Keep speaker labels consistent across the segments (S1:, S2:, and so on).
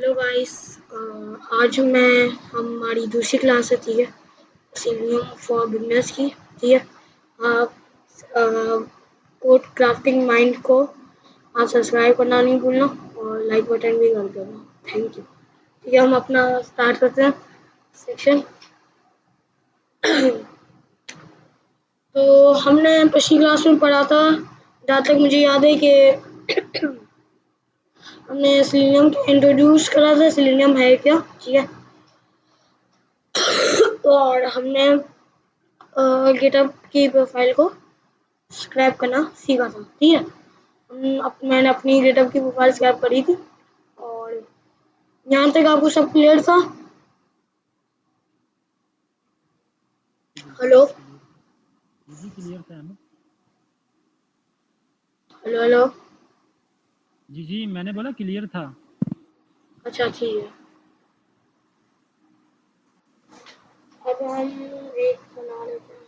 S1: Hello guys. आज मैं हमारी दूसरी क्लास है, ठीक है। सिलियम फॉर बिगनर्स की, ठीक है। आप कोड क्राफ्टिंग माइंड को आप सब्सक्राइब करना नहीं भूलना और लाइक बटन भी कर देना। Thank you. ठीक है, हम अपना स्टार्ट करते हैं सेक्शन। तो हमने पिछली क्लास में पढ़ा था, जहाँ तक मुझे याद है कि हमने सिलियम को इंट्रोड्यूस करा था, सिलियम है क्या, ठीक है। और हमने गिटहब की प्रोफाइल को स्क्रैप करना सीखा था, ठीक है। मैंने अपनी गिटहब की प्रोफाइल स्क्रैप करी थी और यहाँ तक आपको सब क्लियर था। हेलो
S2: जी क्लियर था हमें।
S1: Hello hello.
S2: जी मैंने बोला क्लियर था।
S1: अच्छा ठीक है। अब हम एक बना लेते हैं।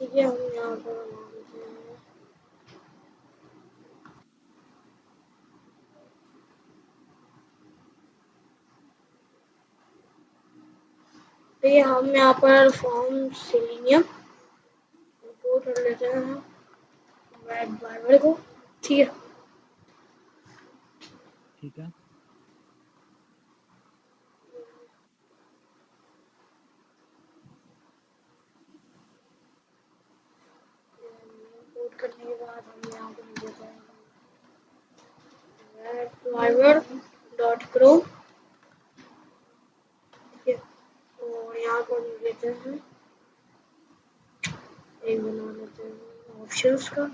S1: ठीक है, हम यहाँ पर बना लेते हैं। ठीक है, हम यहाँ पर फॉर्म सिलियम इंपोर्ट कर लेते हैं वेब ड्राइवर को, ठीक है।
S2: ठीक है।
S1: इंपोर्ट करने के बाद हम यहाँ पर लिख देते हैं वेब ड्राइवर डॉट क्रो, ठीक है। और यहाँ पर लिख देते हैं एक बना लेते हैं ऑप्शंस का।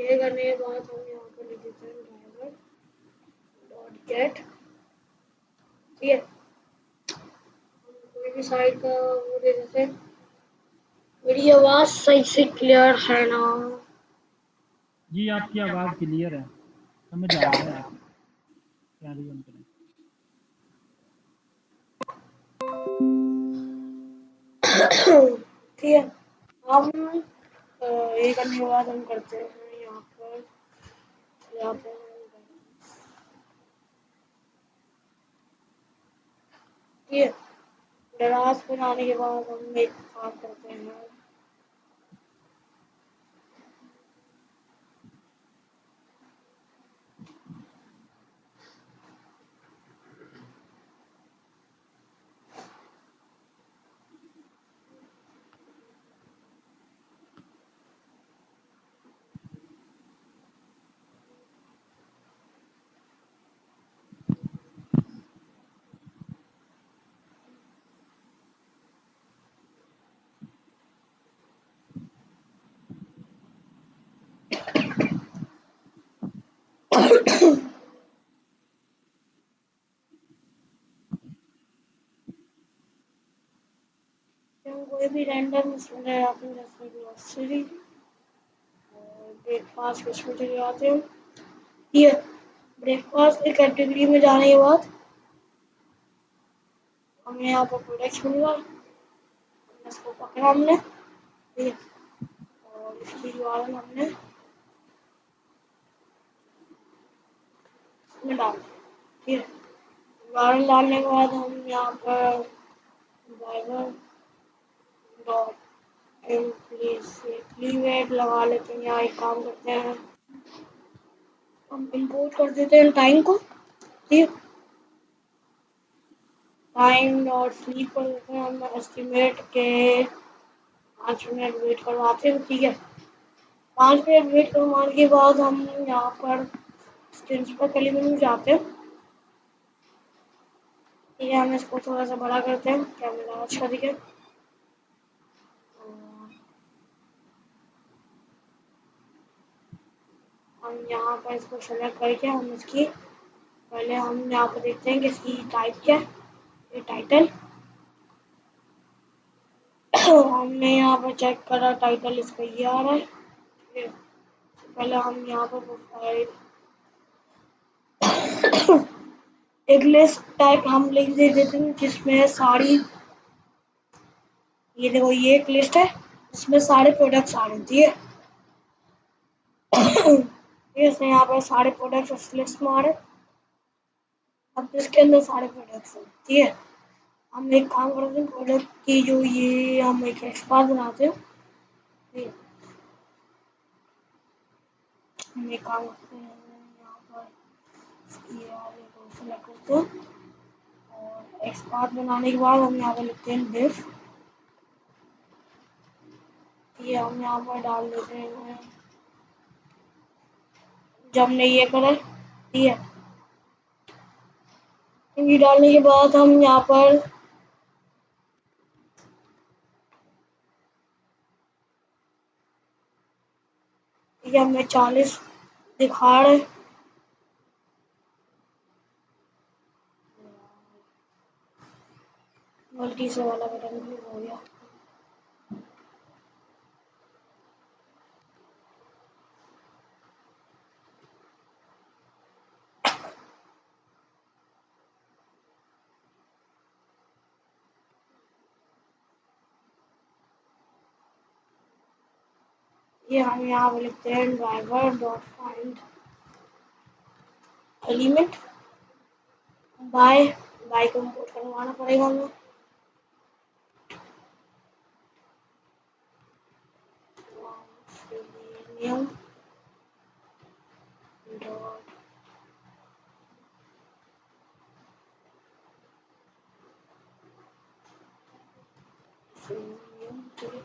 S1: ये करने के बाद हम यहाँ पर लिख देते हैं ड्राइवर डॉट गेट, ठीक है। कोई भी साइट का वो दे देते हैं। मेरी आवाज़ सही से क्लियर है ना?
S2: जी आपकी आवाज़ क्लियर है, समझ आ रहा है आप क्या रिजन करें।
S1: ठीक है, हम ये करने के बाद हम करते हैं यहाँ पर जाते हैं। ठीक है, दराज पर आने के बाद हम एक काम करते हैं। हम कोई भी रैंडम स्टूडेंट अपनी ग्रोसरी और ब्रेकफास्ट किसमें चले जाते हैं ये ब्रेकफास्ट की कैटेगरी में जाने के बाद हमें यहाँ पर प्रोडक्ट्स मिल रहा है, इसको पकड़ा हमने, ठीक है, और इसकी यूआरएल हमने इसमें डाल दी, ठीक है। यूआरएल डालने के बाद हम यहाँ पर ड्राइवर डॉट इम्प्लीवेट लगा लेते हैं। यहाँ एक काम करते हैं, हम इंपोर्ट कर देते हैं टाइम को, ठीक है। टाइम डॉट स्लीप कर देते हैं हम एस्टिमेट के 5 मिनट वेट करवाते हैं, ठीक है। 5 मिनट वेट करवाने के बाद हम यहाँ पर स्टेंस एलिमेंट में जाते हैं, ठीक है। हम इसको थोड़ा सा बड़ा करते हैं, कैमरा अच्छा दिखे। हम यहाँ पर इसको सेलेक्ट करके हम इसकी पहले हम यहाँ पर देखते हैं कि इसकी टाइप क्या है, ये टाइटल हमने यहाँ पर चेक करा, टाइटल इसका ये आ रहा है, ठीक है। पहले हम यहाँ पर प्रोफाइल एक लिस्ट टाइप हम लिख दे देते हैं जिसमें सारी, ये देखो ये एक लिस्ट है जिसमें सारे प्रोडक्ट्स आ रहे हैं, ठीक है। इसमें यहाँ पर सारे प्रोडक्ट्स उस लिस्ट में आ रहे हैं। अब इसके अंदर सारे प्रोडक्ट्स हैं, ठीक है। हम एक काम करते हैं, प्रोडक्ट की जो ये हम एक एक्सपांड बनाते हैं, ठीक है। हम एक काम करते हैं, यहाँ पर ये वाले को सेलेक्ट करते हैं और एक्सपांड बनाने के बाद हम यहाँ पर लिखते हैं डिफ, ये हम यहाँ पर डाल देते हैं जब हमने ये करा, ठीक है। ये डालने के बाद हम यहाँ पर ये हमें 40 दिखा रहे, गलती से वाला बटन भी हो गया। ये हम यहाँ पर लिखते हैं driver dot find element by को इंपोर्ट करवाना पड़ेगा हमें, selenium dot selenium, ठीक है।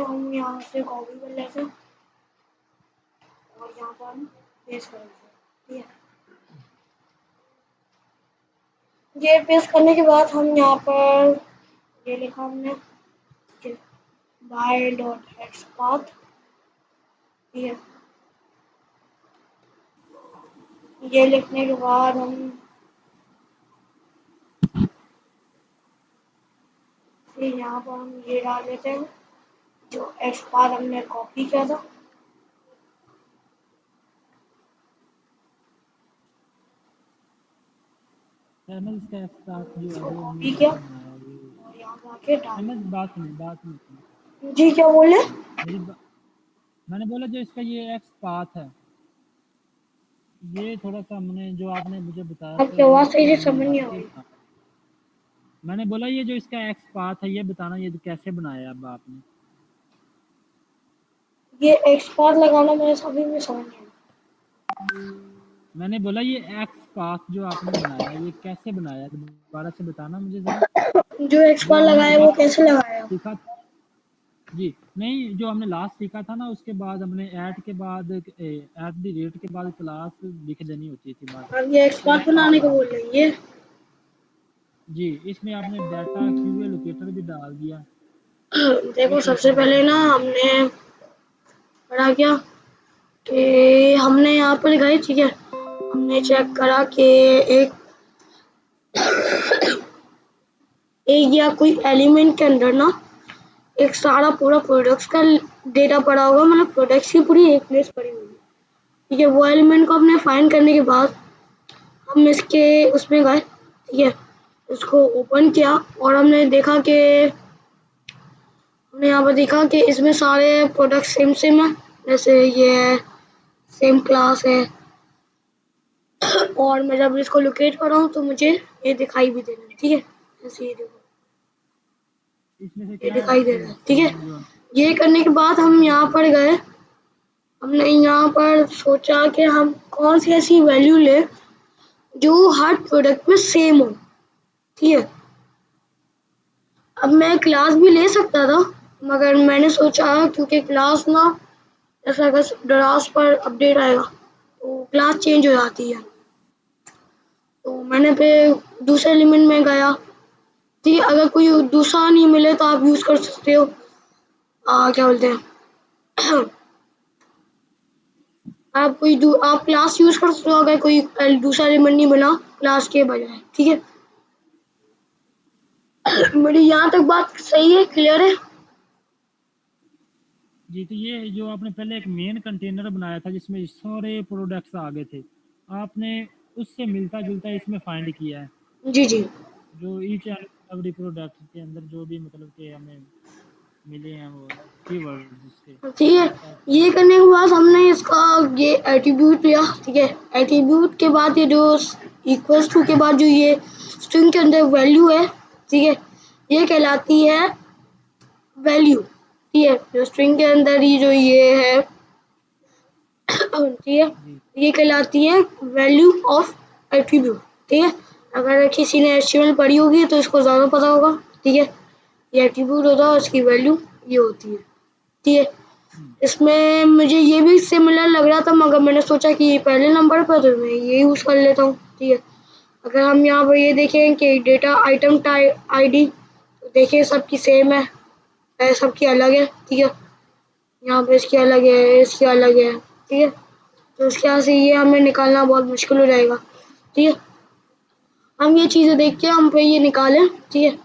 S1: हम यहाँ से कॉपी कर लेते हैं और यहाँ पर हम पेस्ट कर देते हैं, ठीक है। ये पेस्ट करने के बाद हम यहाँ पर ये लिखा हमने बाय डॉट एक्सपाथ, ठीक है। ये लिखने के बाद हम फिर यहाँ पर हम ये डाल देते हैं जो एक्सपाथ हमने कॉपी किया था,
S2: अहमद इसका एक्सपांड जो
S1: इसको
S2: अभी हमने
S1: कॉपी किया
S2: बनाया ये,
S1: और यहाँ पे आके डाल
S2: अहमद बात नहीं
S1: दिया। जी क्या बोले?
S2: मैंने बोला जो इसका ये एक्स पाथ है, ये थोड़ा सा हमने जो आपने मुझे बताया था
S1: आपकी
S2: ये
S1: आवाज़ सही से
S2: हमने
S1: समझ नहीं आ
S2: लगा के
S1: रही।
S2: बनाया। मैंने बोला ये जो इसका एक्स पाथ है ये बताना ये कैसे बनाया अब आपने।
S1: ये एक्सपाथ लगाना मेरे सभी में समझ नहीं आया।
S2: मैंने बोला ये एक्स पाथ जो आपने बनाया ये कैसे बनाया, दोबारा से बताना मुझे जरा।
S1: जो एक्सपाथ
S2: जो हमने
S1: लगाया वो
S2: बताया
S1: कैसे लगाया?
S2: सीखा जी नहीं, जो हमने लास्ट सीखा था ना, उसके बाद हमने ऐट के बाद एट द रेट के बाद क्लास लिख देनी होती थी बस।
S1: अब ये
S2: तो
S1: एक्सपाथ
S2: इसमें
S1: बनाने को
S2: आपने
S1: बोल रही है।
S2: जी इसमें आपने डाटा क्यूए लोकेटर भी डाल दिया।
S1: देखो
S2: एक
S1: सबसे
S2: क्वेश्चन
S1: पहले
S2: आपने
S1: ना
S2: कर लिया।
S1: हमने करा क्या कि हमने यहाँ पर गए, ठीक है, हमने चेक करा कि एक एक या कोई एलिमेंट के अंदर ना एक सारा पूरा प्रोडक्ट्स का डेटा पड़ा होगा, मतलब प्रोडक्ट्स की पूरी एक प्लेस पड़ी हुई है, ठीक है। वो एलिमेंट को हमने फाइंड करने के बाद हम इसके उसमें गए, ठीक है, उसको ओपन किया और हमने देखा कि हमने यहाँ पर देखा कि इसमें सारे प्रोडक्ट सेम सेम है, जैसे ये है, सेम क्लास है, और मैं जब इसको लोकेट कर रहा हूँ तो मुझे ये दिखाई भी दे रहा है, ठीक है, जैसे ये देखो
S2: इसमें से
S1: ये
S2: क्या
S1: दिखाई दे रहा है, ठीक है।
S2: जो
S1: ये करने के बाद हम यहाँ पर गए, हमने यहाँ पर सोचा कि हम कौन सी ऐसी वैल्यू ले जो हर प्रोडक्ट में सेम हो, ठीक है। अब मैं क्लास भी ले सकता था, मगर मैंने सोचा क्योंकि क्लास ना जैसे अगर डरास पर अपडेट आएगा तो क्लास चेंज हो जाती है, तो मैंने पे दूसरे एलिमेंट में गया, ठीक है। अगर कोई दूसरा नहीं मिले तो आप यूज़ कर सकते हो, क्या बोलते हैं आप क्लास यूज़ कर सकते हो अगर कोई दूसरा एलिमेंट नहीं मिला क्लास के बजाय, ठीक है। मेरी यहाँ तक बात सही है, क्लियर है?
S2: जी तो ये जो आपने पहले एक मेन कंटेनर बनाया था जिसमें सारे प्रोडक्ट्स आ गए थे, आपने उससे मिलता जुलता इसमें फाइंड किया है।
S1: जी जी
S2: जो ईच एंड एवरी प्रोडक्ट के अंदर जो भी मतलब कि हमें मिले हैं वो कीवर्ड्स इसके
S1: ठीक है।
S2: डाटा।
S1: ये करने के बाद हमने इसका ये एट्रीब्यूट लिया, ठीक है। एट्रीब्यूट के बाद ये जो इक्वल्स टू के बाद जो ये स्ट्रिंग के अंदर वैल्यू है, ठीक है, ये कहलाती है वैल्यू, ठीक है। जो स्ट्रिंग के अंदर ही जो ये है, ठीक है,
S2: जी
S1: ये कहलाती है वैल्यू ऑफ एट्रीब्यूट, ठीक है। अगर किसी ने एचटीएमएल पढ़ी होगी तो इसको ज़्यादा पता होगा, ठीक है। ये एट्रीब्यूट होता है, उसकी वैल्यू ये होती है, ठीक है। इसमें मुझे ये भी सिमिलर लग रहा था, मगर मैंने सोचा कि ये पहले नंबर पर तो मैं ये यूज़ कर लेता हूँ, ठीक है। अगर हम यहाँ पर ये देखें कि डेटा आइटम आईडी, तो देखिए सबकी सेम है, सबकी अलग है, ठीक है। यहाँ पे इसकी अलग है, इसकी अलग है, ठीक है। तो उसके यहाँ से ये हमें निकालना बहुत मुश्किल हो जाएगा, ठीक है। हम ये चीज़ें देख के हम पे ये निकालें, ठीक है।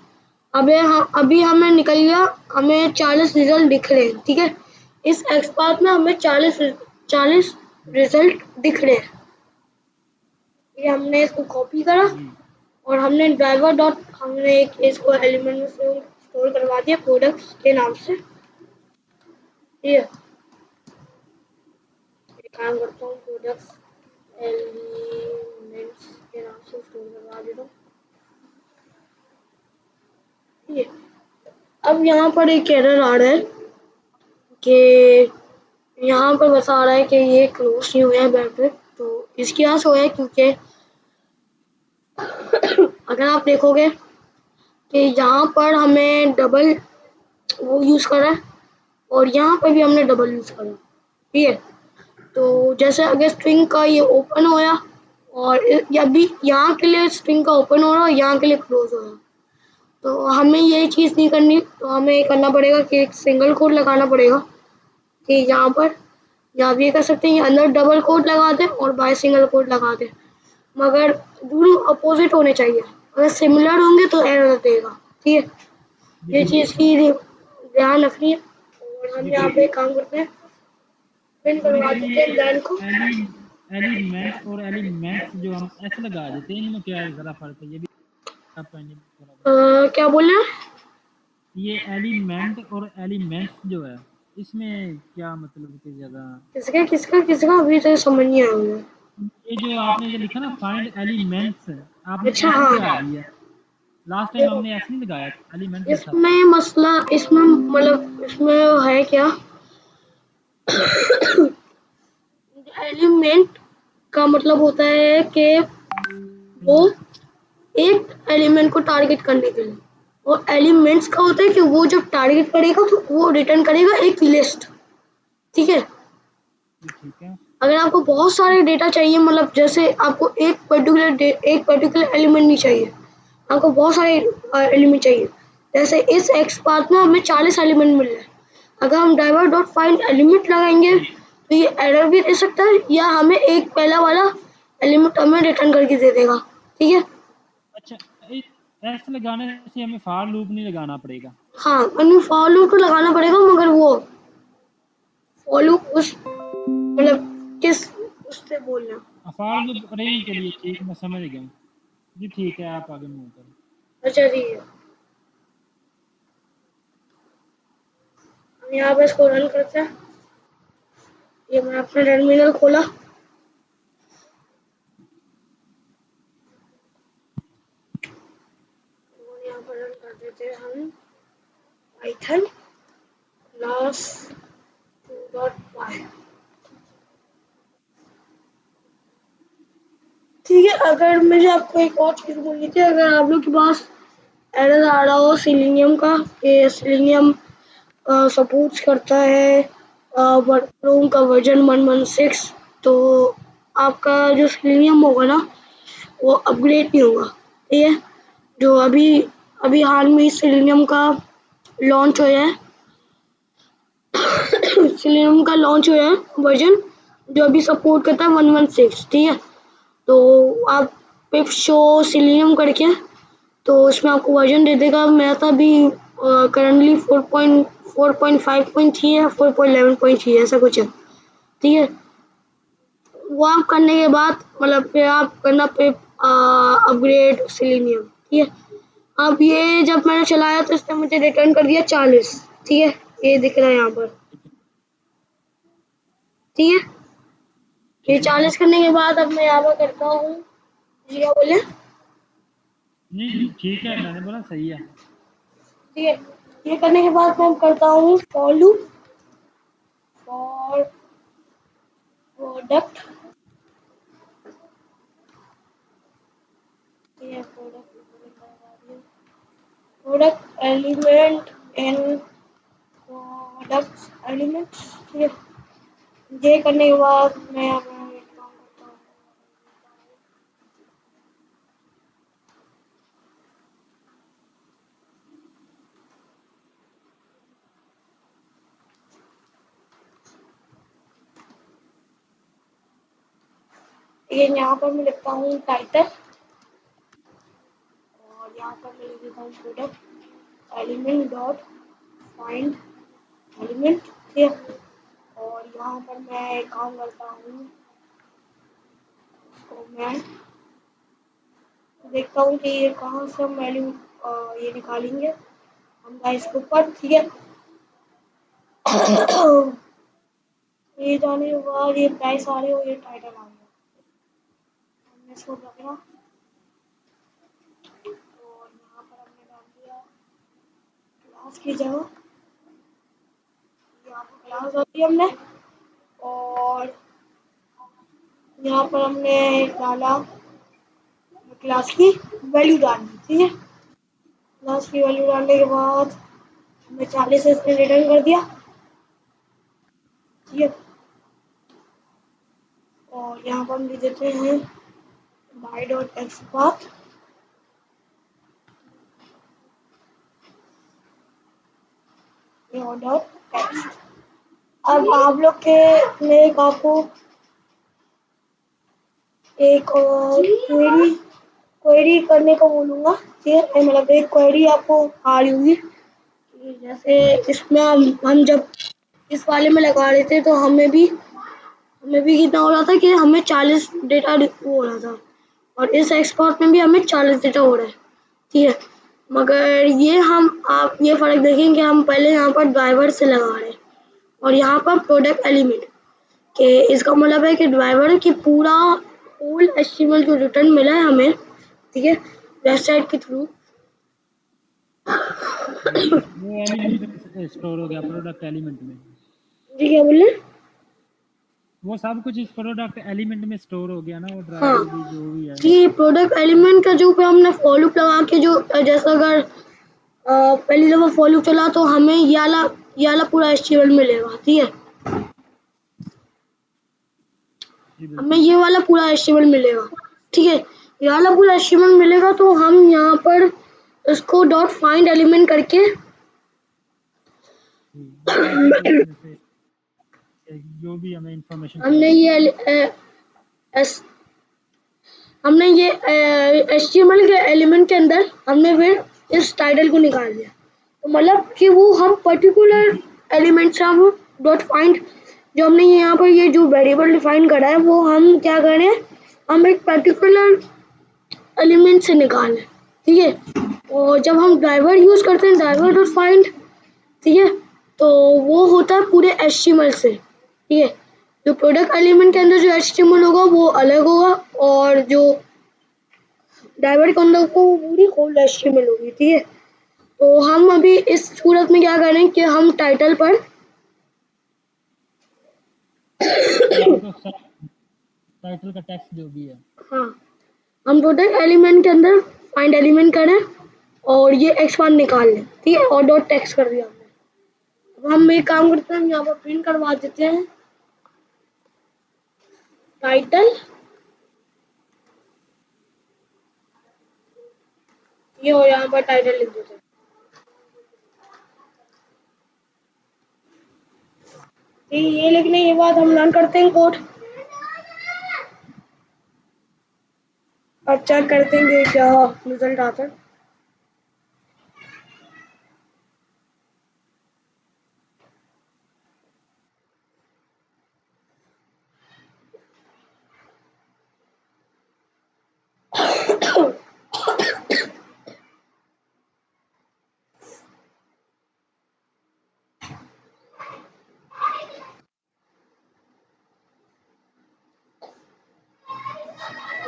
S1: अभी हमें निकल गया, हमें 40 रिजल्ट दिख रहे हैं, ठीक है। इस एक्सपाथ में हमें 40 रिजल्ट दिख रहे हैं, ये हमने इसको कॉपी करा
S2: जी
S1: और हमने ड्राइवर डॉट हमने एक इसको एलिमेंट में स्टोर करवा दिया प्रोडक्ट्स के नाम से, ठीक है। एक काम करता हूँ, प्रोडक्ट्स एलिमेंट्स के नाम से स्टोर करवा देता हूँ, ठीक है। अब यहाँ पर एक एरर आ रहा है कि यहाँ पर बता रहा है कि ये क्लोज नहीं हुआ है ब्रैकेट, तो इसकी वजह से हुआ है क्योंकि अगर आप देखोगे कि यहाँ पर हमें डबल वो यूज़ करा है और यहाँ पर भी हमने डबल यूज़ करा, ठीक है। तो जैसे अगर स्ट्रिंग का ये ओपन होया और या भी यहाँ के लिए स्ट्रिंग का ओपन हो रहा है, यहाँ के लिए क्लोज हो रहा है, तो हमें ये चीज़ नहीं करनी, तो हमें ये करना पड़ेगा कि एक सिंगल कोड लगाना पड़ेगा कि यहाँ पर, या आप ये कर सकते हैं अंदर डबल कोड लगा दें और बाय सिंगल कोड लगा दें, मगर दोनों अपोजिट होने चाहिए। अगर सिमिलर होंगे तो एरर देगा, ठीक है। ये
S2: बिल्कुल
S1: चीज़ की ध्यान रखनी है और हम यहाँ
S2: बिल्कुल।
S1: पे काम करते हैं, प्रिंट
S2: और
S1: करवा
S2: इसमें
S1: देते हैं लाइन को।
S2: एली एलिमेंट और एलिमेंट्स जो हम ऐसे लगा देते हैं, इनमें क्या ज़रा फर्क है ये भी आप थोड़ा
S1: क्या बोल रहे हैं?
S2: ये एलिमेंट और एलिमेंट्स जो है इसमें क्या मतलब की ज़्यादा।
S1: किसका किसका किसका अभी तक समझ नहीं आया मुझे।
S2: ये जो आपने जो लिखा ना फाइंड एलिमेंट्स, आपने
S1: अच्छा
S2: एस
S1: हाँ,
S2: लगा दिया। लास्ट टाइम
S1: देखो
S2: हमने एस नहीं लगाया, एलिमेंट लिखा था।
S1: इसमें मसला, इसमें मतलब इसमें है क्या, एलिमेंट का मतलब होता है कि वो एक एलिमेंट को टारगेट करने के लिए, और एलिमेंट्स का होता है कि वो जब टारगेट करेगा तो वो रिटर्न करेगा एक लिस्ट, ठीक है।
S2: जी ठीक है।
S1: अगर आपको बहुत सारे डेटा चाहिए, मतलब जैसे आपको एक पर्टिकुलर एलिमेंट नहीं चाहिए, आपको बहुत सारे एलिमेंट चाहिए, जैसे इस एक्स पाथ में हमें 40 एलिमेंट मिल रहे हैं। अगर हम ड्राइवर डॉट फाइंड एलिमेंट लगाएंगे तो ये एरर भी दे सकता है, या हमें एक पहला वाला एलिमेंट हमें रिटर्न करके दे देगा, ठीक है।
S2: अच्छा, ऐसे लगाने से हमें फॉर लूप नहीं लगाना पड़ेगा?
S1: हाँ, हमें फॉर लूप तो लगाना पड़ेगा, मगर वो फॉर लूप उस मतलब किस उससे बोलना।
S2: फॉर लूप रेंज के लिए, ठीक, मैं समझ गया। जी ठीक है, आप आगे मूव करें।
S1: अच्छा जी, हम यहाँ पे इसको रन करते हैं। ये मैं अपना टर्मिनल खोला, और यहाँ पर रन कर देते हैं हम पाइथन क्लास 2.py। ठीक है, अगर मुझे आपको एक और चीज़ बोलनी थी, अगर आप लोग के पास एरर आ रहा हो सिलेनियम का, ये सिलेनियम सपोर्ट करता है क्रोम का वर्जन 116, तो आपका जो सिलेनियम होगा ना वो अपग्रेड नहीं होगा, ठीक है। जो अभी अभी हाल में सिलेनियम का लॉन्च हुआ है सिलेनियम का लॉन्च हुआ है वर्जन, जो अभी सपोर्ट करता है 116, ठीक है। तो आप पिप शो सिलेनियम करके, तो उसमें आपको वर्जन दे देगा। मेरा तो अभी करंटली 4.5.3 है, 4.11.3 है, ऐसा कुछ है, ठीक है। वो आप करने के बाद मतलब फिर आप करना पे अपग्रेड सिलेनियम, ठीक है। अब ये जब मैंने चलाया तो इसने मुझे रिटर्न कर दिया 40, ठीक है, ये दिख रहा है यहाँ पर, ठीक है। ये
S2: ठीक है।
S1: 40 करने के बाद अब मैं यहाँ पर करता हूँ, जी क्या बोले,
S2: नहीं ठीक है, मैंने बोला सही है।
S1: ठीक है। ये करने के बाद मैं करता हूँ फॉर लूप फॉर प्रोडक्ट, ये product element in product element, ठीक है। ये करने के बाद मैं अपना एक काम करता हूँ, ये यहाँ पर मैं लिखता हूँ टाइटल, और यहाँ पर मैं लिख देता हूँ product element dot find element, ठीक है। और यहाँ पर मैं एक काम करता हूँ, तो मैं देखता हूँ कि ये कहाँ से हम वैल्यू ये निकालेंगे हम इसके ऊपर, ठीक है। ये जाने के बाद ये प्राइस आ रही हो, ये टाइटल आ गया, हमने इसको रखना, और यहाँ पर हमने डाल दिया क्लास की जगह, यहाँ पर क्लास डाल दी हमने, और यहाँ पर हमने डाला क्लास की वैल्यू डालनी, ठीक है। क्लास की वैल्यू डालने के बाद हमने 40 से इसने रिटर्न कर दिया, ठीक है। और यहाँ पर हम लिख देते हैं by dot X path, dot text. अब आप लोग के मैं एक आपको एक क्वेरी क्वेरी करने को बोलूँगा, ठीक है। मतलब एक क्वेरी आपको आ रही होगी कि जैसे इसमें हम जब इस वाले में लगा रहे थे तो हमें भी कितना हो रहा था कि हमें 40 डेटा वो हो रहा था, और इस एक्सपोर्ट में भी हमें 40 डेटा हो रहा है, ठीक है। मगर ये आप ये फ़र्क देखेंगे, हम पहले यहाँ पर ड्राइवर से लगा रहे हैं और यहाँ पर प्रोडक्ट एलिमेंट के, इसका मतलब है कि ड्राइवर की पूरा होल एचटीएमएल जो रिटर्न मिला है हमें, ठीक है, वेबसाइट के थ्रू।
S2: वो एलिमेंट में स्टोर हो गया, प्रोडक्ट एलिमेंट में।
S1: जी क्या बोले,
S2: वो सब कुछ इस प्रोडक्ट एलिमेंट में स्टोर हो गया ना, वो
S1: हाँ
S2: ड्राइवर भी जो भी है।
S1: जी, प्रोडक्ट एलिमेंट का जो पे हमने फॉर लूप लगा के जो जैसा अगर पहली दफ़ा फॉर लूप चला तो हमें ये वाला पूरा HTML मिलेगा, ठीक है।
S2: जी
S1: हमें
S2: बिल्कुल।
S1: ये वाला पूरा HTML मिलेगा, ठीक है। ये वाला पूरा HTML मिलेगा तो हम यहाँ पर इसको डॉट फाइंड एलिमेंट करके
S2: जी, टाइटल के उसमें से जो भी हमें इंफॉर्मेशन
S1: हमने
S2: चाहिए।
S1: एस हमने ये HTML के एलिमेंट के अंदर हमने फिर इस टाइटल को निकाल दिया। तो मतलब कि वो हम पर्टिकुलर एलिमेंट से हम डॉट फाइंड जो हमने यहाँ पर ये जो वेरिएबल डिफाइन करा है वो हम क्या करें, हम एक पर्टिकुलर एलिमेंट से निकालें, ठीक है। और जब हम ड्राइवर यूज़ करते हैं ड्राइवर डॉट फाइंड, ठीक है, तो वो होता है पूरे HTML से, ठीक है। जो प्रोडक्ट एलिमेंट के अंदर जो HTML होगा वो अलग होगा और जो ड्राइवर के अंदर को पूरी होल HTML होगी, ठीक है। तो हम अभी इस सूरत में क्या करें कि हम टाइटल पर
S2: टाइटल का टाइटल का टेक्स्ट जो भी है।
S1: हाँ, हम प्रोडक्ट एलिमेंट के अंदर फाइंड एलिमेंट करें और ये x1 निकाल लें, ठीक है, और डॉट टेक्स्ट कर दिया हमने। अब हम एक
S2: ठीक है।
S1: काम करते हैं, हम यहाँ पर प्रिंट करवा देते हैं टाइटल, ये और यहाँ पर टाइटल लिख देते हैं। ठीक है, ये लिखने के बाद हम रन करते हैं कोड और चेक करते हैं कि क्या रिजल्ट आता है।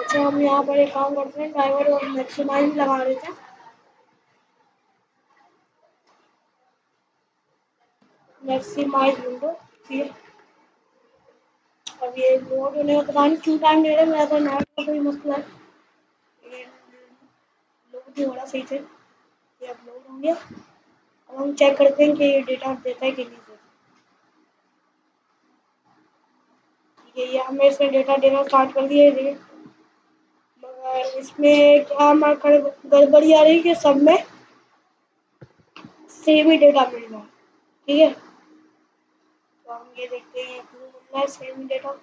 S1: अच्छा, हम यहाँ पर एक काम करते हैं, ड्राइवर और मैक्सिमाइज लगा देते हैं, मैक्सिमाइज विंडो, ठीक है। अब ये लोड होने का पता नहीं क्यों टाइम ले रहा है, मेरा तो नेट का कोई मसला है। ये लोड नहीं हो रहा सही से, ये अब लोड हो गया। अब हम चेक करते हैं कि ये डेटा देता है कि नहीं देता। ठीक है, ये हमने इसमें डेटा देना स्टार्ट कर दिया है, मगर इसमें क्या हमारा गड़बड़ी आ रही है कि सब में सेम ही डेटा मिल रहा है, ठीक है। तो हम ये देखते हैं क्यों मिल रहा है सेम ही डेटा।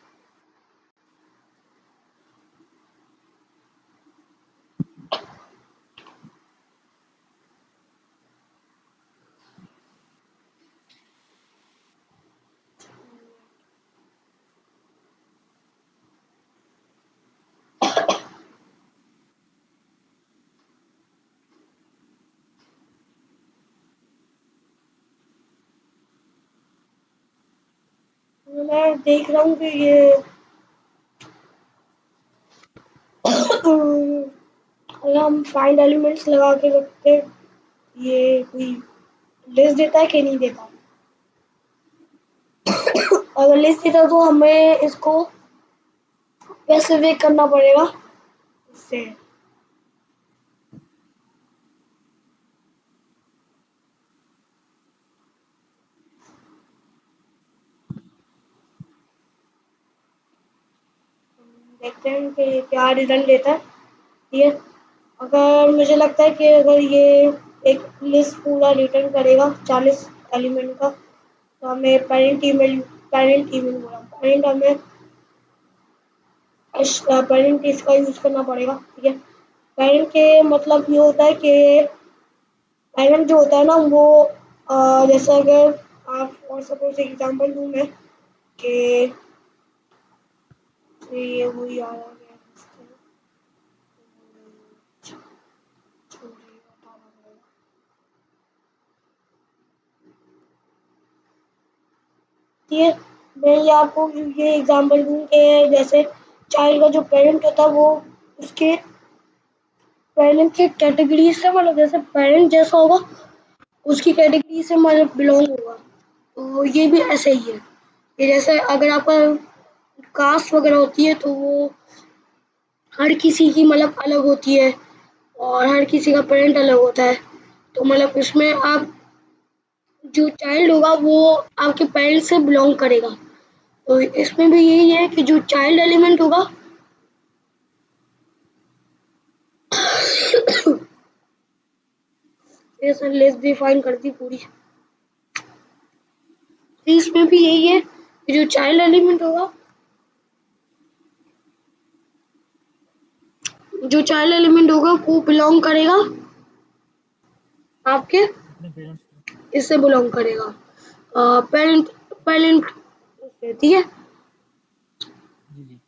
S1: मैं देख रहा हूँ कि ये अगर हम फाइंड एलिमेंट्स लगा के रखते हैं, ये कोई लिस्ट देता है कि नहीं देता। अगर लिस्ट देता तो हमें इसको स्पेसिफिक करना पड़ेगा इससे। देखते हैं कि क्या रिजल्ट देता है, ठीक है। अगर मुझे लगता है कि अगर ये एक लिस्ट पूरा रिटर्न करेगा 40 एलिमेंट का, तो हमें पेरेंट ईमेल बोला, पेरेंट हमें पेरेंट इसका यूज़ करना पड़ेगा, ठीक है। पेरेंट के मतलब ये होता है कि पेरेंट जो होता है ना वो जैसे अगर आप और सपोज एग्जांपल दूँ मैं कि ये वही आ रहा है, ठीक है। मैं ये आपको ये एग्जांपल दूँ कि जैसे चाइल्ड का जो पेरेंट होता है वो उसके पेरेंट के कैटेगरी से मतलब जैसे पेरेंट जैसा होगा उसकी कैटेगरी से मतलब बिलोंग होगा। तो ये भी ऐसे ही है कि जैसे अगर आपका कास्ट वगैरह होती है तो वो हर किसी की मतलब अलग होती है और हर किसी का पेरेंट अलग होता है। तो मतलब इसमें आप जो चाइल्ड होगा वो आपके पेरेंट्स से बिलोंग करेगा। तो इसमें भी यही है कि जो चाइल्ड एलिमेंट होगा ये सर लिस्ट डिफाइन कर दी पूरी। तो इसमें भी यही है कि जो चाइल्ड एलिमेंट होगा वो बिलोंग करेगा आपके
S2: अपने पेरेंट्स को।
S1: इससे बिलोंग करेगा पेरेंट पेरेंट ठीक है।
S2: जी जी।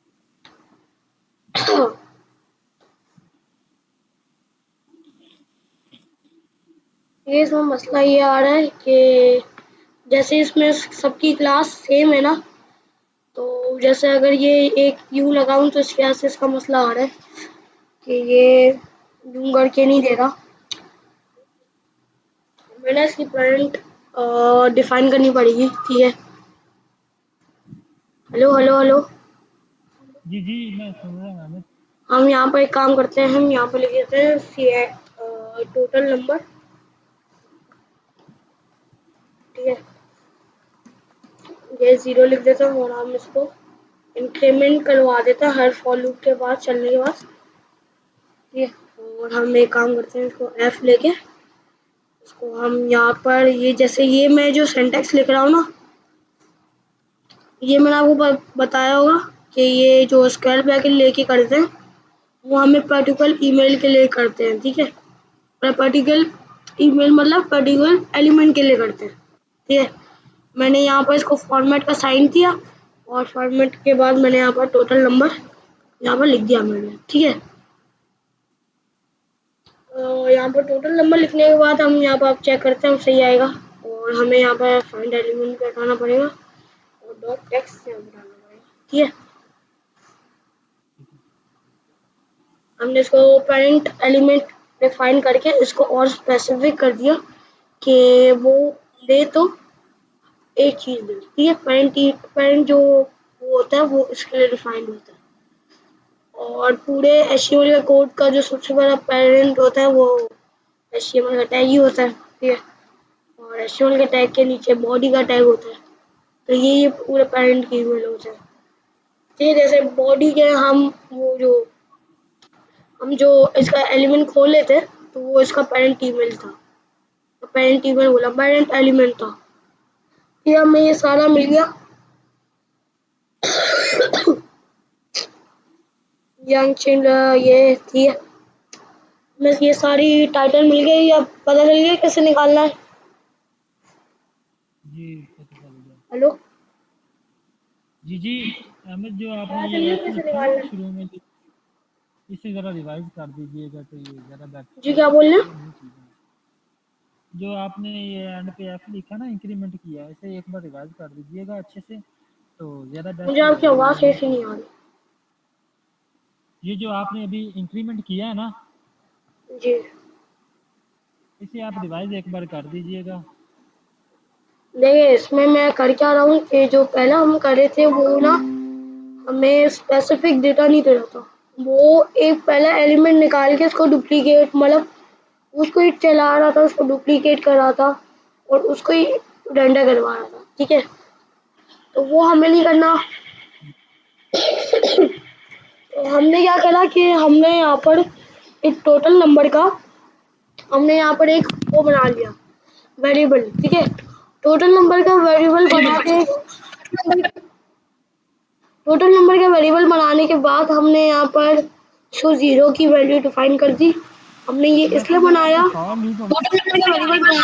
S1: ये इसमें मसला ये आ रहा है कि जैसे इसमें सबकी क्लास सेम है ना, तो जैसे अगर ये एक यू लगाऊं तो इसके से इसका मसला आ रहा है कि ये यूं करके नहीं दे रहा। मैंने इसकी पेरेंट डिफाइन करनी पड़ेगी। ठीक है। Hello hello hello.
S2: जी जी, मैं सुन रहा हूँ अमित।
S1: हम यहाँ पर एक काम करते हैं, हम यहाँ पर लिख देते हैं टोटल नंबर। ठीक है, ये 0 लिख देता हूँ और हम इसको इंक्रीमेंट करवा देते हैं हर फॉर लूप के बाद चलने के बाद। ठीक है, और हम एक काम करते हैं, इसको f लेके इसको हम यहाँ पर ये जैसे ये मैं जो सिंटैक्स लिख रहा हूँ ना, ये मैंने आपको बताया होगा कि ये जो स्क्वायर ब्रैकेट लेके करते हैं वो हमें पर्टिकुलर ईमेल के लिए करते हैं। ठीक है, पर्टिकुलर ईमेल मतलब पर्टिकुलर एलिमेंट के लिए करते हैं। ठीक है, मैंने यहाँ पर इसको फॉर्मेट का साइन किया और फॉर्मेट के बाद मैंने यहाँ पर टोटल नंबर यहाँ पर लिख दिया मैंने। ठीक है, यहाँ पर टोटल नंबर लिखने के बाद हम यहाँ पर आप चेक करते हैं सही आएगा और हमें यहाँ पर फाइंड एलिमेंट पे हटाना पड़ेगा और डॉट टेक्स्ट यहाँ पर डालना पड़ेगा। ठीक है, हमने इसको पेरेंट एलिमेंट डिफाइन करके इसको और स्पेसिफिक कर दिया कि वो दे तो एक चीज़ दे। ठीक है, पेरेंट जो वो होता है वो इसके लिए डिफाइंड होता है और पूरे HTML के कोड का जो सबसे बड़ा पेरेंट होता है वो HTML का टैग ही होता है। ठीक है, और HTML के टैग के नीचे बॉडी का टैग होता है। तो ये पूरे पेरेंट की ईमेल होता है। ठीक है, जैसे बॉडी के हम जो इसका एलिमेंट खोल लेते तो वो इसका पेरेंट ईमेल था, तो पेरेंट ईमेल बोला पेरेंट एलिमेंट था। फिर हमें ये सारा मिल गया ये थी बस ये सारी टाइटल मिल गई। अब पता चल गया कैसे निकालना है।
S2: जी पता चल गया।
S1: हेलो,
S2: जी जी अमित, जो आपने
S1: पता चल
S2: ये
S1: गया
S2: एफ
S1: कैसे
S2: लिखा ना
S1: निकालना है।
S2: शुरू में, इसे ज़रा रिवाइज कर दीजिएगा तो ये ज़रा
S1: जी
S2: बेटर
S1: क्या बोल रहे
S2: क्लियर
S1: हैं?
S2: नहीं चीज़ें। जो आपने ये एंड पे एफ लिखा ना, इंक्रीमेंट किया, इसे एक बार रिवाइज कर दीजिएगा अच्छे से तो ज़्यादा
S1: मुझे
S2: बेस्ट
S1: आपकी
S2: रहेगा,
S1: आवाज़
S2: नहीं
S1: कैसी
S2: तो
S1: नहीं आ रही।
S2: ये जो आपने अभी इंक्रीमेंट किया है ना,
S1: जी
S2: इसे आप रिवाइज एक बार कर दीजिएगा।
S1: देखिए, इसमें मैं कर क्या रहा हूँ कि जो पहला हम कर रहे थे वो ना हमें स्पेसिफिक डेटा नहीं दे रहा था। वो एक पहला एलिमेंट निकाल के उसको डुप्लीकेट मतलब उसको ही चला रहा था, उसको डुप्लीकेट कर रहा था और उसको ही रेंडर करवा रहा था। ठीक है, तो वो हमें नहीं करना। तो हमने क्या करा कि हमने यहाँ पर एक टोटल नंबर का हमने यहाँ पर एक वो बना लिया वेरिएबल। ठीक है, टोटल नंबर का वेरिएबल बना के टोटल नंबर का वेरिएबल बनाने के बाद हमने यहाँ पर शो 0 की वैल्यू डिफाइन कर दी। हमने ये
S2: वैसे
S1: इसलिए
S2: जब आपने
S1: बनाया
S2: फॉर लूप,
S1: टोटल नंबर का वेरिएबल बना।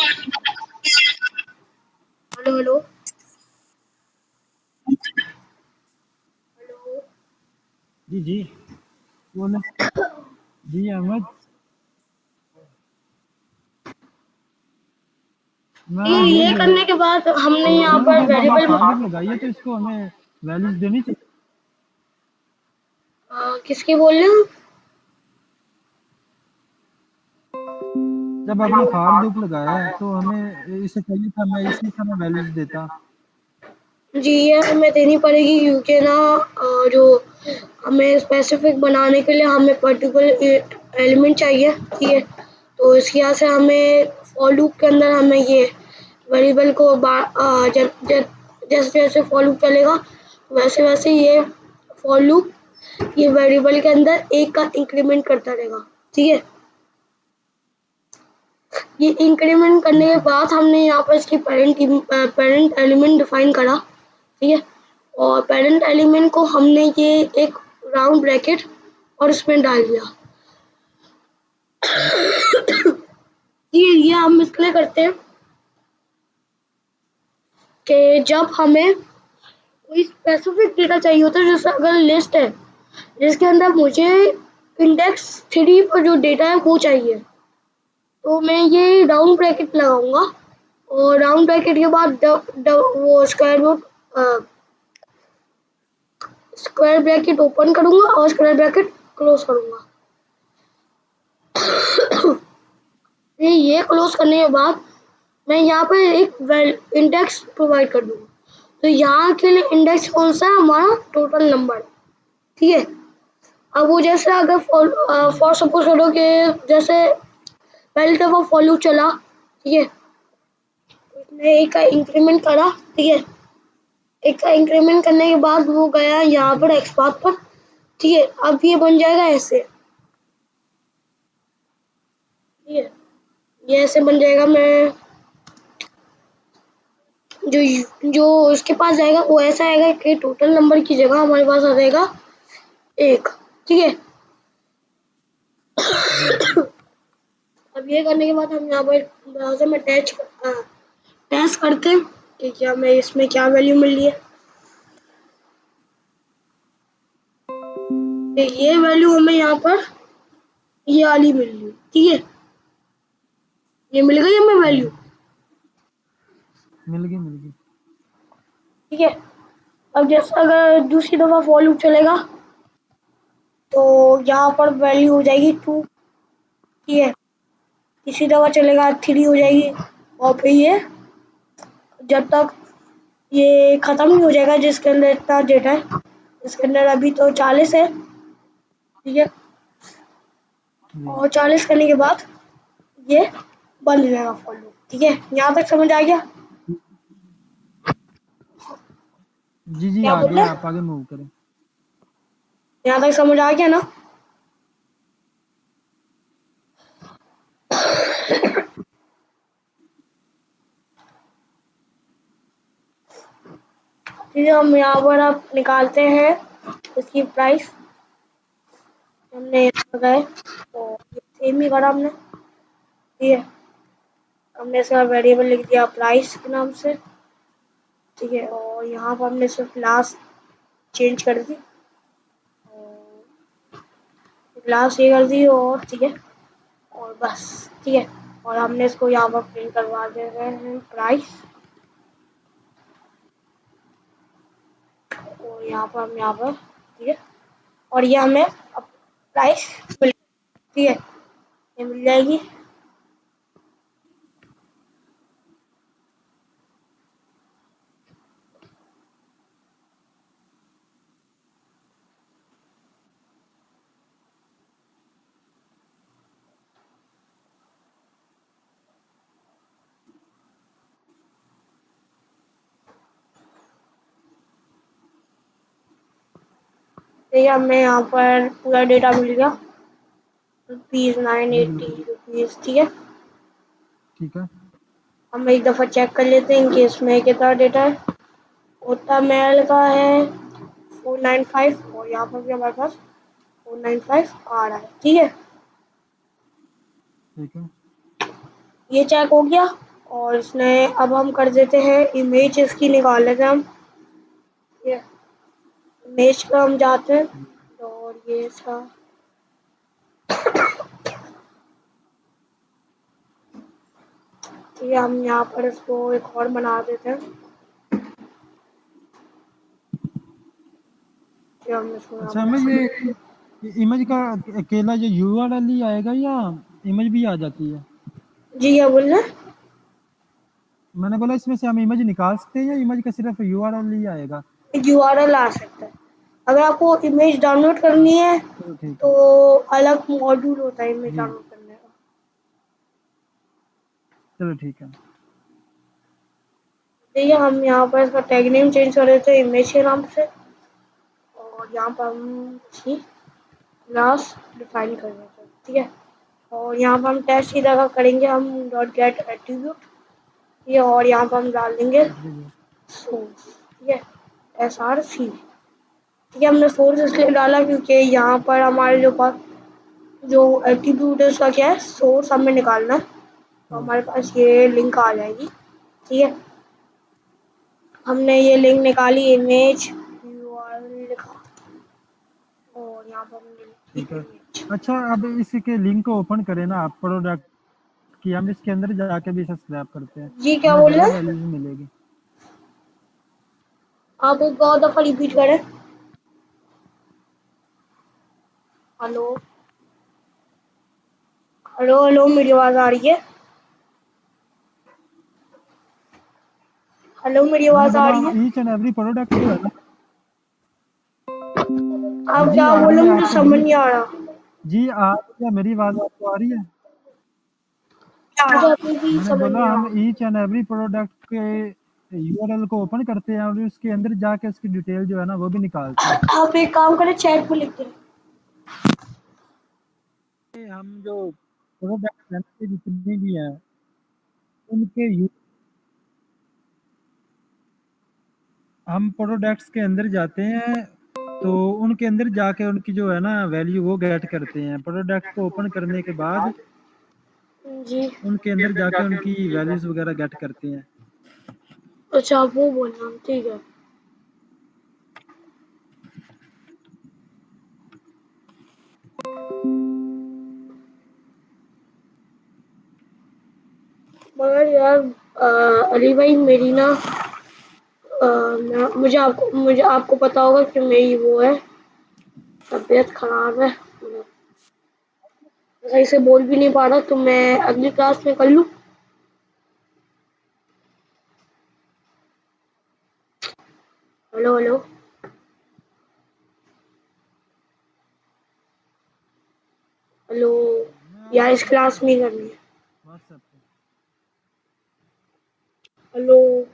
S1: Hello hello hello.
S2: जी जी बोले, जी अहमद, मैं
S1: ये
S2: जो
S1: करने के बाद हमने यहाँ
S2: शुरू में
S1: पर
S2: जब आपने
S1: वेरिएबल
S2: फॉर लूप लगाई है तो इसको हमें वैल्यूज देनी चाहिए।
S1: किसकी बोल रहे हो?
S2: जब आपने फॉर लूप लगाया है तो हमें इसे चाहिए था, मैं इसी समय वैल्यूज देता।
S1: जी ये हमें देनी पड़ेगी क्योंकि ना जो हमें स्पेसिफिक बनाने के लिए हमें पर्टिकुलर एलिमेंट चाहिए। ठीक है, तो इसकी वजह से हमें फॉर लूप के अंदर हमें ये वेरिएबल को जैसे जैसे फॉर लूप चलेगा वैसे वैसे ये फॉर लूप ये वेरिएबल के अंदर एक का इंक्रीमेंट करता रहेगा। ठीक है, ये इंक्रीमेंट करने
S2: ठीक
S1: के
S2: है।
S1: बाद हमने यहाँ पर इसकी पेरेंट एलिमेंट डिफाइन करा। ठीक है, और पेरेंट एलिमेंट को हमने ये एक राउंड ब्रैकेट और इसमें डाल दिया। ये हम इसलिए करते हैं कि जब हमें कोई स्पेसिफिक डेटा चाहिए होता है, जैसे अगर लिस्ट है जिसके अंदर मुझे इंडेक्स 3 पर जो डेटा है वो चाहिए, तो मैं ये राउंड ब्रैकेट लगाऊंगा और राउंड ब्रैकेट के बाद वो स्क्वायर ब्रैकेट ओपन करूंगा और स्क्वायर ब्रैकेट क्लोज करूंगा। ये क्लोज करने के बाद मैं यहाँ पे एक इंडेक्स प्रोवाइड कर दूंगा। तो यहाँ के लिए इंडेक्स कौन सा है? हमारा टोटल नंबर। ठीक है, अब वो जैसे अगर फॉर सपोज करो कि जैसे पहली दफा फॉर लूप चला, ठीक है, उसने एक का इंक्रीमेंट करा। ठीक है, एक का इंक्रीमेंट करने के बाद वो गया यहाँ पर एक्स बार पर। ठीक है, अब ये बन जाएगा ऐसे। ठीक है, ये ऐसे बन जाएगा। मैं जो जो उसके पास जाएगा वो ऐसा आएगा कि टोटल नंबर की जगह हमारे पास आ जाएगा 1। ठीक है,
S2: जी।
S1: अब ये करने के बाद हम यहाँ पर ब्राउजर में टेस्ट करते हैं कि क्या हमें इसमें क्या वैल्यू मिल रही है। तो ये वैल्यू हमें यहाँ पर ये वाली मिल रही है। ठीक है, ये मिल गई हमें वैल्यू।
S2: मिल गई।
S1: ठीक है, अब जैसे अगर दूसरी दफा फॉर लूप चलेगा तो यहाँ पर वैल्यू हो जाएगी 2। ठीक है, तीसरी दफा चलेगा 3 हो जाएगी और फिर ये जब तक ये खत्म नहीं हो जाएगा जिसके अंदर इतना डेटा है। इसके अंदर अभी तो 40 है। ठीक है,
S2: जी।
S1: और 40 करने के बाद ये बंद हो जाएगा फॉर लूप। ठीक है, यहाँ तक समझ आ गया?
S2: जी जी,
S1: क्या बोल
S2: आगे
S1: रहे?
S2: आप आगे मूव करें।
S1: यहाँ तक समझ आ गया ना? ठीक है, हम यहाँ पर अब निकालते हैं इसकी प्राइस। हमने लगाए तो सेम ही करा हमने। ठीक है, हमने इसका वेरिएबल लिख दिया प्राइस के नाम से। ठीक है, और यहाँ पर हमने सिर्फ क्लास चेंज कर दी और क्लास ये कर दी और ठीक है, और बस। ठीक है, और हमने इसको यहाँ पर प्रिंट करवा दे रहे हैं प्राइस, और यहाँ पर हम यहाँ पर ठीक है, और ये हमें अब प्राइस मिल, ठीक है, ये मिल जाएगी। ठीक है, हमें यहाँ पर पूरा डेटा मिल गया,
S2: जी
S1: ₹980।
S2: बिल्कुल।
S1: ठीक है,
S2: ठीक है।
S1: हम एक दफ़ा चेक कर लेते हैं कि इसमें कितना डेटा है। ओटा मेल का है 495 और यहाँ पर भी हमारे पास 495 आ रहा है। ठीक है,
S2: ठीक है।
S1: ये चेक हो गया और इसने अब हम कर देते हैं इमेज इसकी निकाल लेते हैं हम। ठीक है, इमेज पर हम जाते हैं और ये इसका ठीक है, हम यहाँ पर इसको एक और बना देते हैं। ठीक है, हम इसको यहाँ
S2: अच्छा, हमें
S1: पर
S2: ये इमेज का अकेला जो यूआरएल ही आएगा या इमेज भी आ जाती है?
S1: जी क्या बोल रहे हैं?
S2: मैंने बोला इसमें से हम इमेज निकाल सकते हैं या इमेज का सिर्फ यूआरएल ही आएगा?
S1: यूआरएल आ सकता है। अगर आपको इमेज डाउनलोड करनी है
S2: तो ठीक
S1: तो
S2: है।
S1: अलग मॉड्यूल होता है इमेज
S2: जी।
S1: डाउनलोड करने का।
S2: चलो ठीक है।
S1: ठीक है, हम यहाँ पर इसका टैग नेम चेंज कर देते हैं इमेज के नाम से, और यहाँ पर हम इसकी क्लास डिफाइन कर देते हैं। ठीक है, और यहाँ पर हम टेस्ट की जगह करेंगे हम डॉट गेट एट्रीब्यूट। ठीक है, और यहाँ पर हम डाल देंगे
S2: एट्रीब्यूट।
S1: सोर्स। ठीक है, SRC। ठीक है, हमने सोर्स इसलिए डाला क्योंकि यहाँ पर हमारे जो पास जो एट्रीब्यूट है उसका क्या है, सोर्स हमें निकालना है, तो
S2: हाँ
S1: हमारे पास ये लिंक आ जाएगी। ठीक है, हमने ये लिंक निकाली, इमेज URL लिखा, और यहाँ पर हमने लिखी
S2: ठीक है।
S1: इमेज।
S2: अच्छा, अब इसके लिंक को ओपन करें ना आप प्रोडक्ट की, हम इसके अंदर जाके भी इसे स्क्रैप करते हैं,
S1: जी क्या
S2: हमें
S1: बोल
S2: ज़्यादा
S1: रहे हैं
S2: वैल्यूज मिलेगी।
S1: आप? एक और दफा रिपीट करें। हेलो हेलो हेलो, मेरी आवाज आ रही है? हेलो, मेरी
S2: मैंने
S1: आवाज आ
S2: बोला
S1: रही
S2: हम
S1: है?
S2: ईच एंड एवरी प्रोडक्ट जो है ना।
S1: आप
S2: जी
S1: क्या
S2: आ
S1: बोल
S2: रही
S1: रहे
S2: है
S1: हैं, मुझे
S2: आपको
S1: समझ
S2: मेरी?
S1: नहीं आ रहा।
S2: जी आ रही है मेरी आवाज़, आपको आ रही है?
S1: मुझे अभी भी
S2: मैंने
S1: समझ
S2: बोला
S1: नहीं आ
S2: हम
S1: रहा।
S2: ईच एंड एवरी प्रोडक्ट के यूआरएल को ओपन करते हैं और उसके अंदर जाके उसकी डिटेल जो है ना वो भी निकालते हैं।
S1: आप एक काम करें, चैट पे लिख दें।
S2: हम जो प्रोडक्ट हैं ना, जितने भी हैं उनके हम प्रोडक्ट्स के अंदर जाते हैं, तो उनके अंदर जाके उनकी जो है ना वैल्यू वो गेट करते हैं। प्रोडक्ट को ओपन करने के बाद
S1: जी,
S2: उनके अंदर जाके उनकी वैल्यूज वगैरह गेट करते हैं।
S1: अच्छा आप वो बोल रहे हैं, ठीक है। मगर यार अली भाई, मेरी ना मुझे आपको पता होगा कि मेरी वो है, तबीयत खराब है, मैं सही से बोल भी नहीं पा रहा, तो मैं अगली क्लास में कर लूँ। हेलो हेलो हेलो,
S2: मैं
S1: यार
S2: आपको
S1: इस
S2: मैसेज
S1: क्लास में ही
S2: भेज
S1: करनी है।
S2: व्हाट्सएप पे।
S1: हेलो,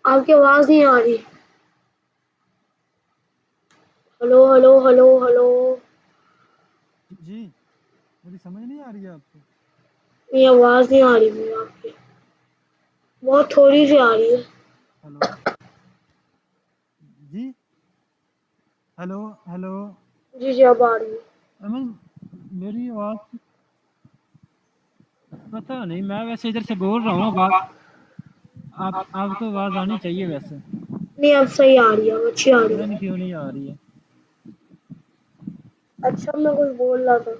S1: आपकी आवाज नहीं आ रही। हेलो हेलो हेलो हेलो,
S2: जी मेरी समझ नहीं आ रही है आपको?
S1: ये आवाज नहीं आ रही मुझे आपकी, बहुत थोड़ी सी आ रही है।
S2: हेलो जी, हेलो हेलो।
S1: जी जी, अब आ रही है।
S2: अमन, मेरी आवाज़ पता नहीं, मैं वैसे इधर से बोल रहा हूँ बात, आप आपको आवाज़ आनी चाहिए वैसे।
S1: नहीं, अब सही आ रही है, अब अच्छी आ रही
S2: पता नहीं
S1: है।
S2: क्यों नहीं आ रही है।
S1: अच्छा, मैं कुछ बोल रहा था।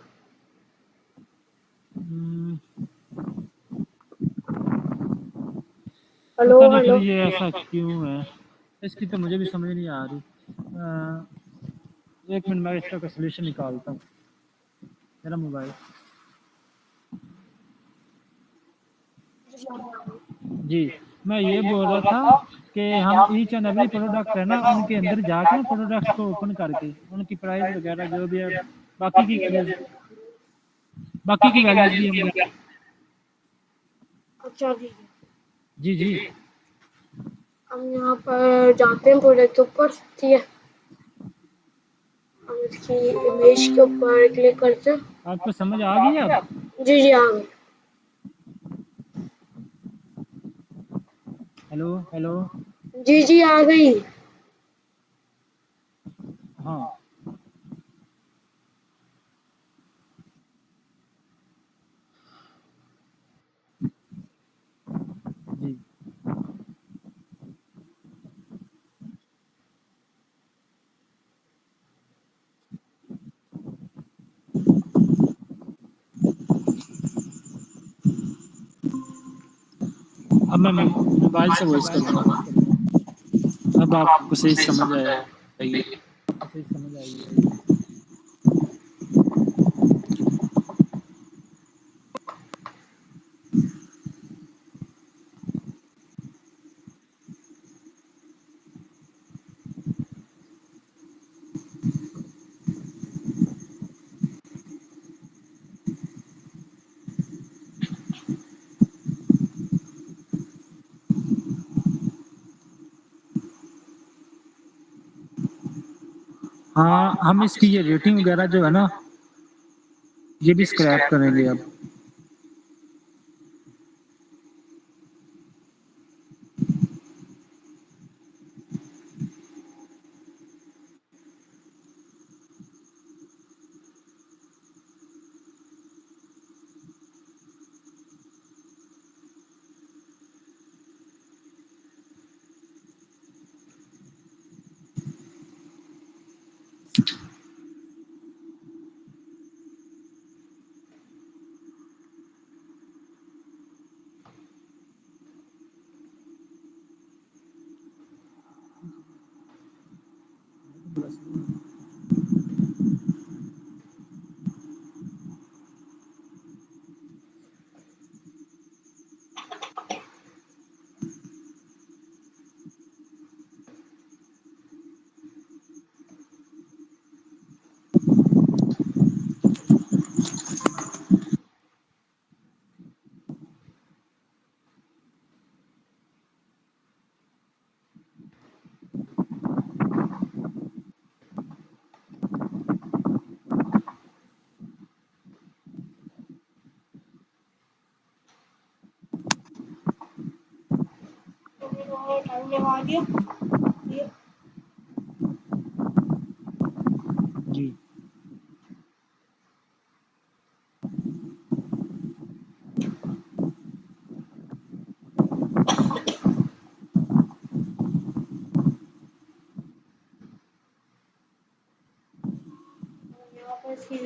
S2: हम्म,
S1: हेलो
S2: पता नहीं फिर
S1: हेलो,
S2: ये ऐसा क्यों है, इसकी तो मुझे भी समझ नहीं आ रही। एक मिनट, मैं इसका सोल्यूशन निकालता हूँ, मेरा मोबाइल। जी, मैं ये बोल रहा था कि हम ईच एंड एवरी प्रोडक्ट है ना उनके अंदर जाके ना प्रोडक्ट्स को ओपन करके उनकी प्राइस वगैरह जो भी है, बाकी की वैल्यूज बाकी की वैल्यूज भी हम।
S1: अच्छा ठीक है।
S2: जी जी।
S1: हम यहाँ पर जाते हैं प्रोजेक्ट के ऊपर। ठीक है, हम इसकी इमेज के ऊपर क्लिक करते हैं।
S2: आपको समझ आ गई अब?
S1: जी जी, आ गए।
S2: Hello hello.
S1: जी जी, आ गई।
S2: हाँ जी। अब मैं मोबाइल से वॉइस करूँगा, अब आपको सही समझ आएगी, आपको सही समझ आएगी। हाँ, हम इसकी ये रेटिंग वगैरह जो है ना, ये भी स्क्रैप करेंगे अब।
S1: तो टाइम लगा दिया ये।
S2: जी।
S1: यहाँ पर सी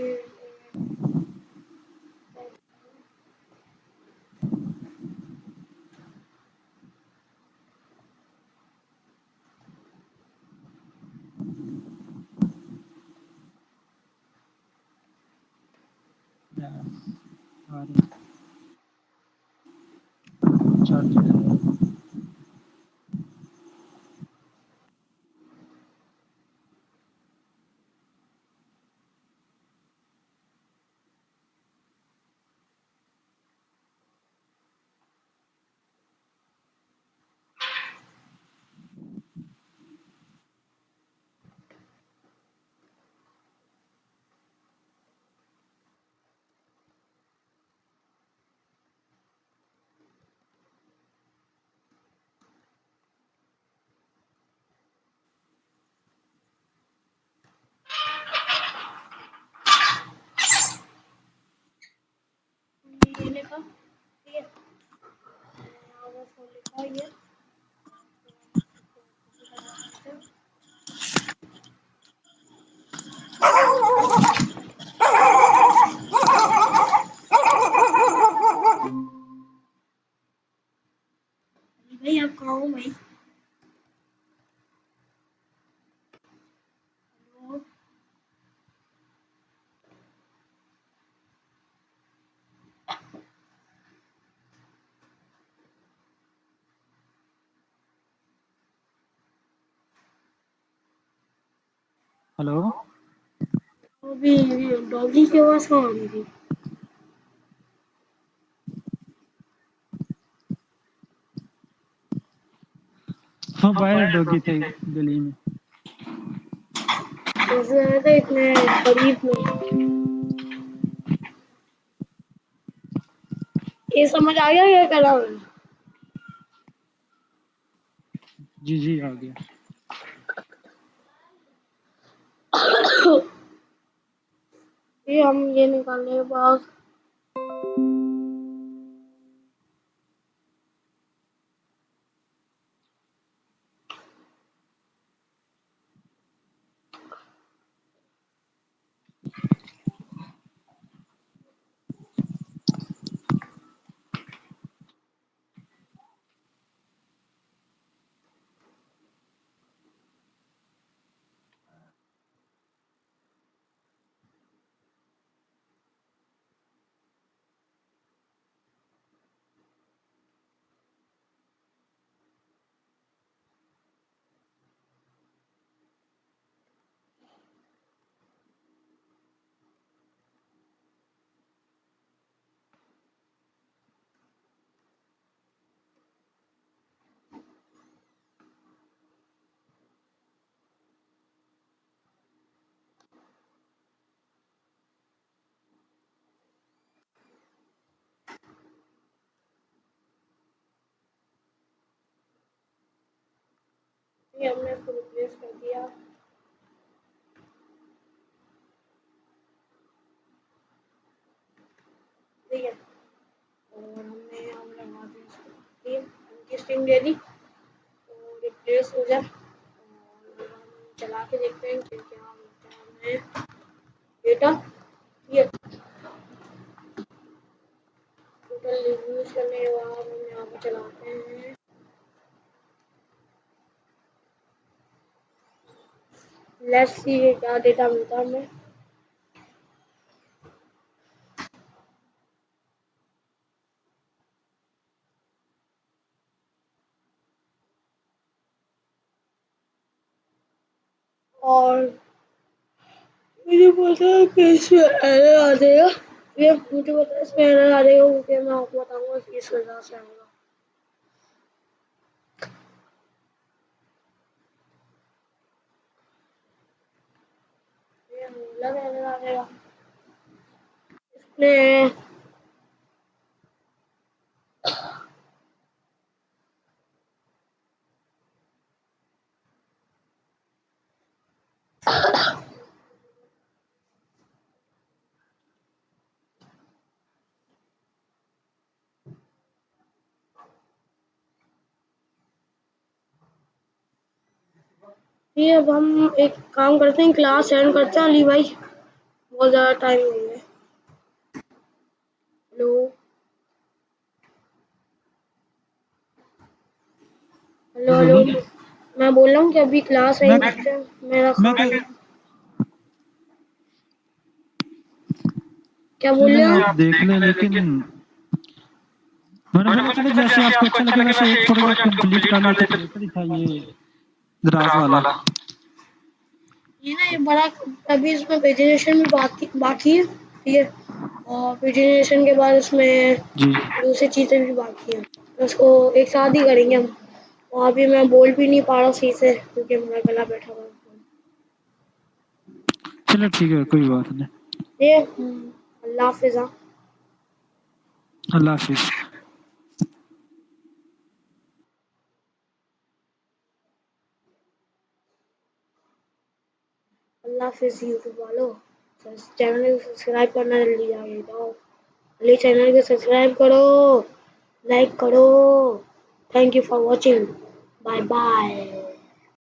S1: ये लिखा, ठीक है, यहाँ पर फोन लिखा ये। भाई आप कहाँ हो भाई? Hello,
S2: hello.
S1: वो भी डॉगी की आवाज कहाँ आ रही थी?
S2: हाँ, बाहर डॉगी थे गली में।
S1: ऐसे लग रहा था इतने करीब में। ये समझ आ गया क्या करा मैंने?
S2: जी जी, आ गया।
S1: ये हम ये निकालने के बाद ये हमने इसको रिप्लेस कर दिया। ठीक है, और हमने यहाँ लगा दी इसको उनकी स्ट्रिंग दे दी, तो रिप्लेस हो जाए। और हम चला के देखते हैं कि क्या मिलता है हमें डेटा। ये टोटल यूज करने के बाद हम यहाँ पे चलाते हैं। लेट्स सी क्या डेटा मिलता है हमें। और मुझे पता है कि इसमें एरर आ जाएगा। ये मुझे पता है इसमें एरर आ जाएगा, क्योंकि मैं आपको बताऊंगा कि इस वजह से आएगा। ये अलग एरर आ जाएगा इसमें। ये अब हम एक काम करते हैं, क्लास एंड करते हैं अली भाई, बहुत ज़्यादा टाइम हो गया है। हेलो हेलो
S2: जी
S1: हेलो,
S2: बोलिए।
S1: मैं बोल रहा हूँ कि अभी क्लास
S2: मैं
S1: एंड करते हैं, मेरा
S2: मैं
S1: काम है। क्या बोल
S2: चले
S1: रहे हो
S2: आप
S1: आप?
S2: देख लें, लेकिन मैंने बोला चले जैसे आपको अच्छा लगे वैसे एक प्रोडक्ट कंप्लीट कर लेते तो बेहतर ही था, ये दराज वाला।
S1: ये ना, ये बड़ा अभी इसमें प्रेजेंटेशन भी बाकी बाकी है, ठीक है, और प्रेजेंटेशन के बाद उसमें
S2: जी
S1: दूसरी चीज़ें भी बाकी हैं, तो उसको एक साथ ही करेंगे हम। और अभी मैं बोल भी नहीं पा रहा सही से, क्योंकि मेरा गला बैठा हुआ है।
S2: चलो ठीक है, कोई बात नहीं।
S1: ये अल्लाह हाफिज़। हाँ,
S2: अल्लाह हाफिज।
S1: अल्लाह हाफिज़ यूट्यूब वालों। चैनल को सब्सक्राइब करना जल्दी जाके जाओ, पहले चैनल को सब्सक्राइब करो, लाइक करो। Thank you for watching, bye bye.